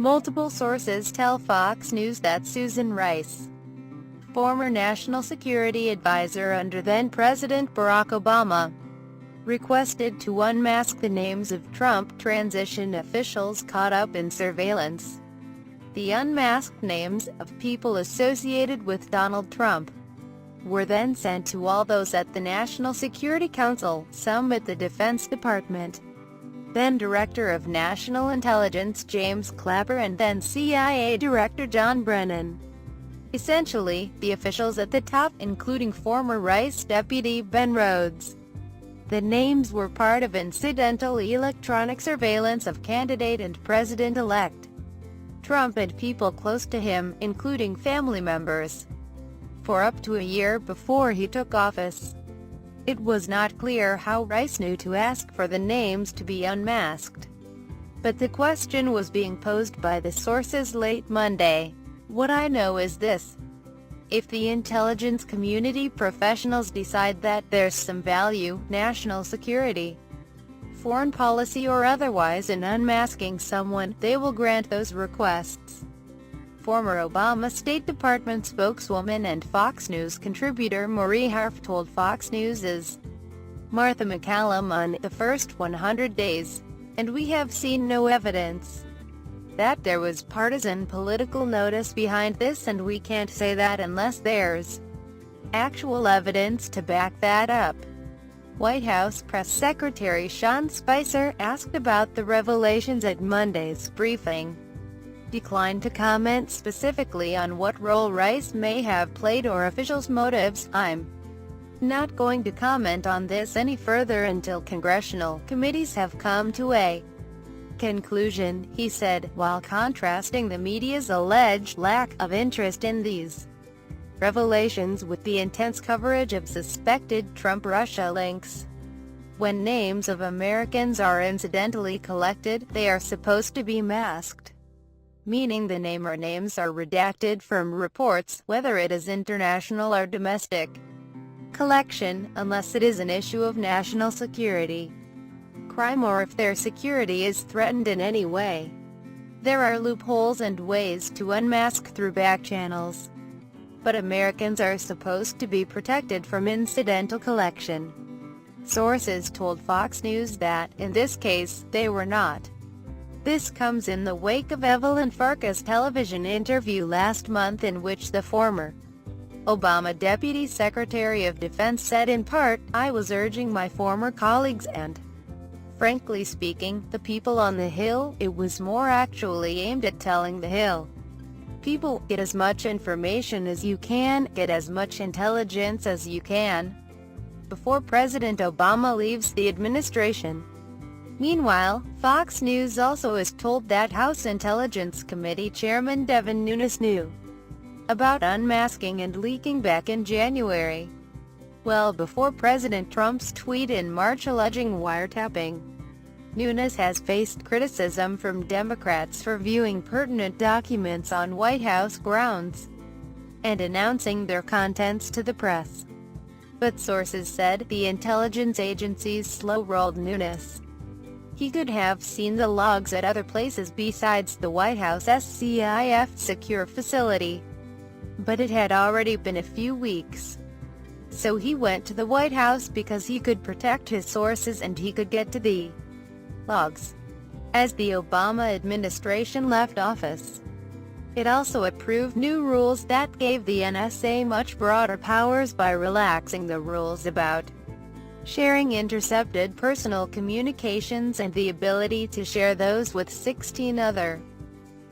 Multiple sources tell Fox News that Susan Rice, former National Security Advisor under then-President Barack Obama, requested to unmask the names of Trump transition officials caught up in surveillance. The unmasked names of people associated with Donald Trump were then sent to all those at the National Security Council, some at the Defense Department, then Director of National Intelligence James Clapper, and then CIA Director John Brennan. Essentially, the officials at the top, including former Rice Deputy Ben Rhodes. The names were part of incidental electronic surveillance of candidate and president-elect Trump and people close to him, including family members, for up to a year before he took office. It was not clear how Rice knew to ask for the names to be unmasked, but the question was being posed by the sources late Monday. "What I know is this. If the intelligence community professionals decide that there's some value, national security, foreign policy or otherwise, in unmasking someone, they will grant those requests." Former Obama State Department spokeswoman and Fox News contributor Marie Harf told Fox News' Martha MacCallum on The First 100 Days, "And we have seen no evidence that there was partisan political notice behind this, and we can't say that unless there's actual evidence to back that up." White House Press Secretary Sean Spicer, asked about the revelations at Monday's briefing, declined to comment specifically on what role Rice may have played or officials' motives. "I'm not going to comment on this any further until congressional committees have come to a conclusion," he said, while contrasting the media's alleged lack of interest in these revelations with the intense coverage of suspected Trump-Russia links. When names of Americans are incidentally collected, they are supposed to be masked, meaning the name or names are redacted from reports, whether it is international or domestic collection, unless it is an issue of national security, crime, or if their security is threatened in any way. There are loopholes and ways to unmask through back channels, but Americans are supposed to be protected from incidental collection. Sources told Fox News that, in this case, they were not. This comes in the wake of Evelyn Farkas' television interview last month, in which the former Obama Deputy Secretary of Defense said in part, "I was urging my former colleagues and, frankly speaking, the people on the Hill, it was more actually aimed at telling the Hill people, get as much information as you can, get as much intelligence as you can, before President Obama leaves the administration." Meanwhile, Fox News also is told that House Intelligence Committee Chairman Devin Nunes knew about unmasking and leaking back in January, well before President Trump's tweet in March alleging wiretapping. Nunes has faced criticism from Democrats for viewing pertinent documents on White House grounds and announcing their contents to the press. But sources said the intelligence agencies slow-rolled Nunes. He could have seen the logs at other places besides the White House SCIF secure facility, but it had already been a few weeks. So he went to the White House because he could protect his sources and he could get to the logs. As the Obama administration left office, it also approved new rules that gave the NSA much broader powers by relaxing the rules about sharing intercepted personal communications and the ability to share those with 16 other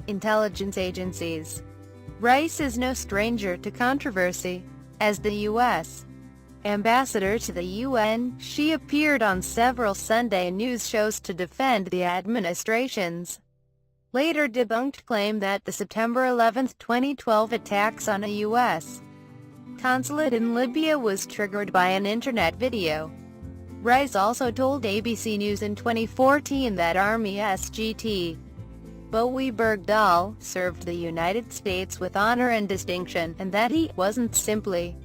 intelligence agencies. Rice is no stranger to controversy. As the U.S. ambassador to the UN, she appeared on several Sunday news shows to defend the administration's later debunked claim that the September 11, 2012 attacks on a U.S. consulate in Libya was triggered by an internet video. Rice also told ABC News in 2014 that Army SGT Bowie Bergdahl served the United States with honor and distinction, and that he wasn't simply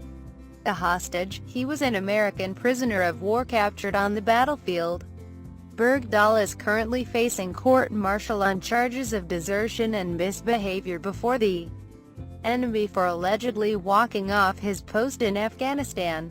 a hostage, he was an American prisoner of war captured on the battlefield. Bergdahl is currently facing court-martial on charges of desertion and misbehavior before the enemy for allegedly walking off his post in Afghanistan.